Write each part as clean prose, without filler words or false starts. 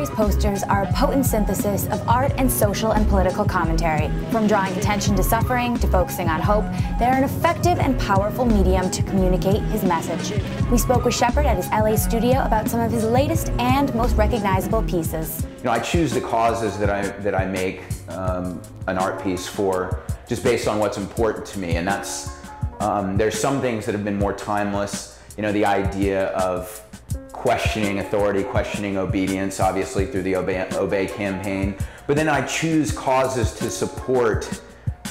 Fairey's posters are a potent synthesis of art and social and political commentary. From drawing attention to suffering to focusing on hope, they're an effective and powerful medium to communicate his message. We spoke with Shepard at his LA studio about some of his latest and most recognizable pieces. You know, I choose the causes that I make an art piece for just based on what's important to me, and that's there's some things that have been more timeless. You know, the idea of questioning authority, questioning obedience, obviously through the Obey campaign. But then I choose causes to support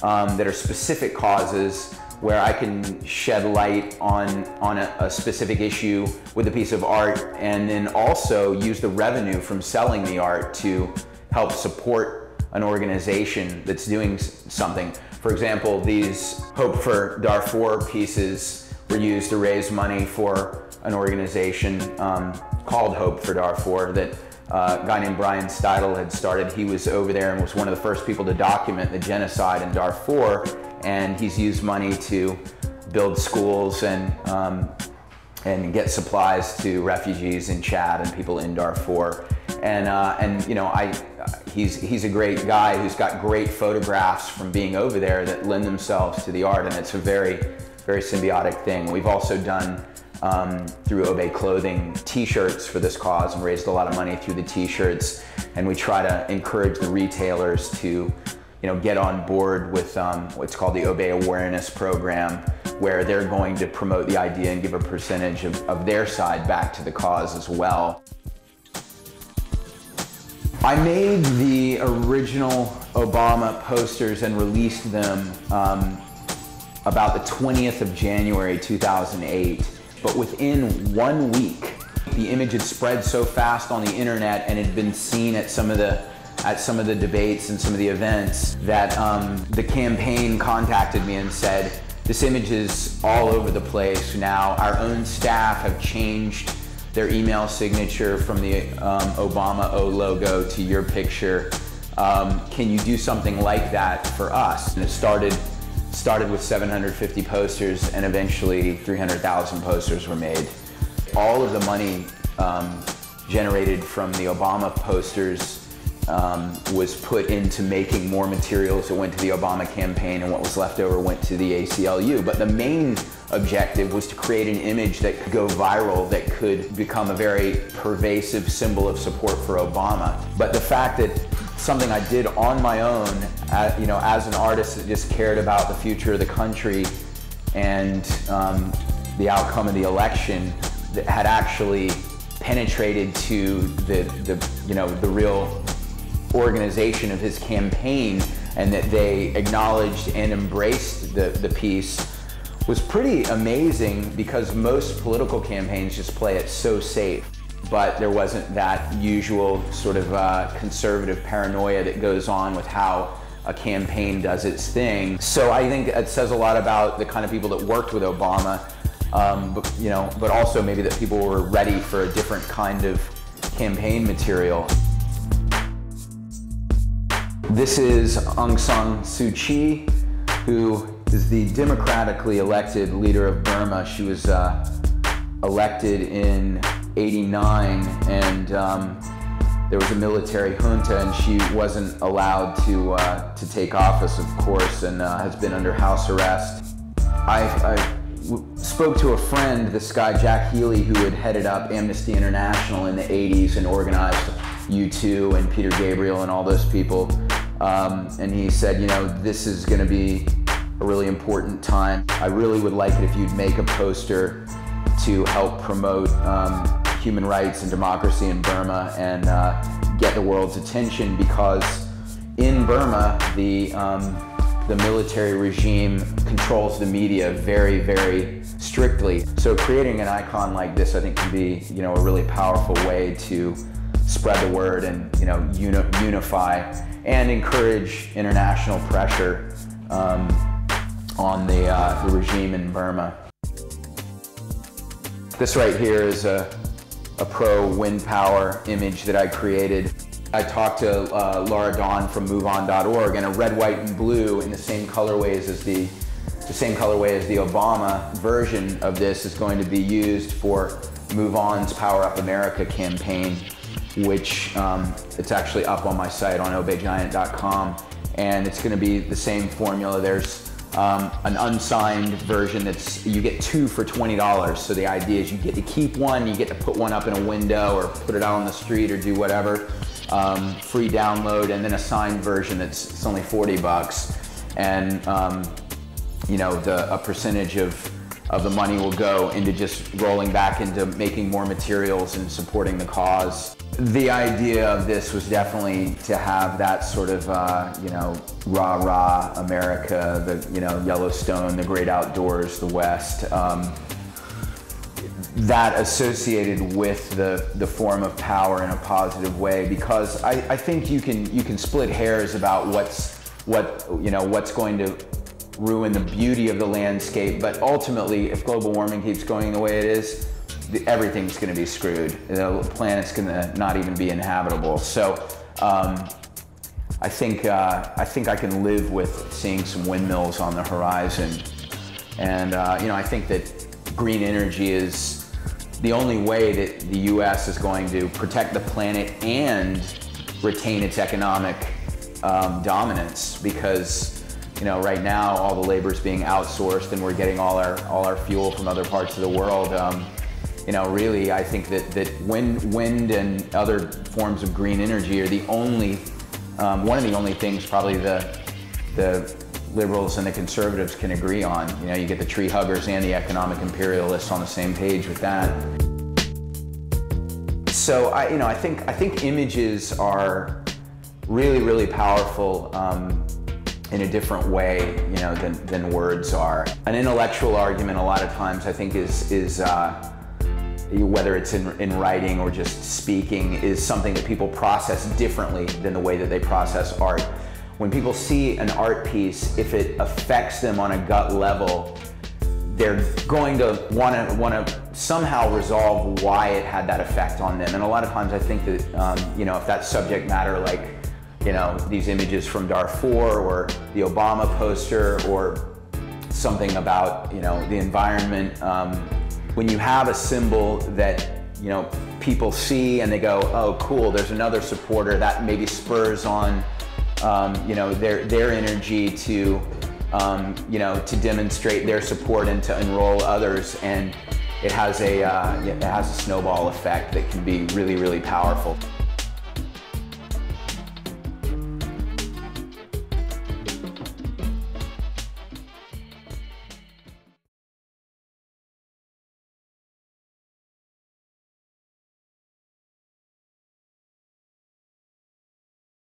that are specific causes where I can shed light on a specific issue with a piece of art, and then also use the revenue from selling the art to help support an organization that's doing something. For example, these Hope for Darfur pieces were used to raise money for an organization called Hope for Darfur that a guy named Brian Steidel had started. He was over there and was one of the first people to document the genocide in Darfur, and he's used money to build schools and get supplies to refugees in Chad and people in Darfur. And you know, he's a great guy who's got great photographs from being over there that lend themselves to the art, and it's a very, very symbiotic thing. We've also done through Obey Clothing t-shirts for this cause and raised a lot of money through the t-shirts, and we try to encourage the retailers to, you know, get on board with what's called the Obey Awareness Program, where they're going to promote the idea and give a percentage of their side back to the cause as well. I made the original Obama posters and released them about the 20th of January 2008. But within 1 week, the image had spread so fast on the internet and had been seen at some of the debates and some of the events that the campaign contacted me and said, this image is all over the place now. Our own staff have changed their email signature from the Obama O logo to your picture. Can you do something like that for us? And it started with 750 posters, and eventually 300,000 posters were made. All of the money generated from the Obama posters was put into making more materials that went to the Obama campaign, and what was left over went to the ACLU. But the main objective was to create an image that could go viral, that could become a very pervasive symbol of support for Obama. But the fact that something I did on my own, you know, as an artist that just cared about the future of the country and the outcome of the election, that had actually penetrated to the real organization of his campaign, and that they acknowledged and embraced the piece, was pretty amazing, because most political campaigns just play it so safe. But there wasn't that usual sort of conservative paranoia that goes on with how a campaign does its thing. So I think it says a lot about the kind of people that worked with Obama, but also maybe that people were ready for a different kind of campaign material. This is Aung San Suu Kyi, who is the democratically elected leader of Burma. She was elected in '89, and there was a military junta, and she wasn't allowed to take office, of course, and has been under house arrest. I spoke to a friend, this guy Jack Healy, who had headed up Amnesty International in the '80s and organized U2 and Peter Gabriel and all those people, and he said, you know, this is going to be a really important time. I really would like it if you'd make a poster to help promote human rights and democracy in Burma and get the world's attention, because in Burma the military regime controls the media very, very strictly. So creating an icon like this, I think, can be, you know, a really powerful way to spread the word and, you know, unify and encourage international pressure on the regime in Burma. This right here is a pro-wind power image that I created. I talked to Laura Dawn from MoveOn.org, and a red, white, and blue in the same colorways as the Obama version of this is going to be used for Move On's Power Up America campaign. which it's actually up on my site on obeygiant.com, and it's going to be the same formula. There's an unsigned version that's, you get 2 for $20. So the idea is you get to keep one, you get to put one up in a window or put it out on the street or do whatever. Free download, and then a signed version it's only 40 bucks. And you know, a percentage of the money will go into just rolling back into making more materials and supporting the cause. The idea of this was definitely to have that sort of, you know, rah-rah America, the, you know, Yellowstone, the great outdoors, the West, that associated with the form of power in a positive way, because I think you can split hairs about what's going to ruin the beauty of the landscape, but ultimately, if global warming keeps going the way it is, everything's going to be screwed. The planet's going to not even be inhabitable. So I think I can live with seeing some windmills on the horizon, and you know, I think that green energy is the only way that the U.S. is going to protect the planet and retain its economic dominance, because you know, right now all the labor is being outsourced and we're getting all our fuel from other parts of the world. You know, really, I think that wind and other forms of green energy are the only, one of the only things probably the liberals and the conservatives can agree on. You know, you get the tree huggers and the economic imperialists on the same page with that. So I think images are really, really powerful in a different way, you know, than words are. An intellectual argument a lot of times I think is whether it's in writing or just speaking, is something that people process differently than the way that they process art. When people see an art piece, if it affects them on a gut level, they're going to want to somehow resolve why it had that effect on them. And a lot of times I think that, you know, if that subject matter, like, you know, these images from Darfur or the Obama poster or something about, you know, the environment, when you have a symbol that, you know, people see and they go, oh, cool, there's another supporter, that maybe spurs on, you know, their energy to, you know, to demonstrate their support and to enroll others, and it has a snowball effect that can be really, really powerful.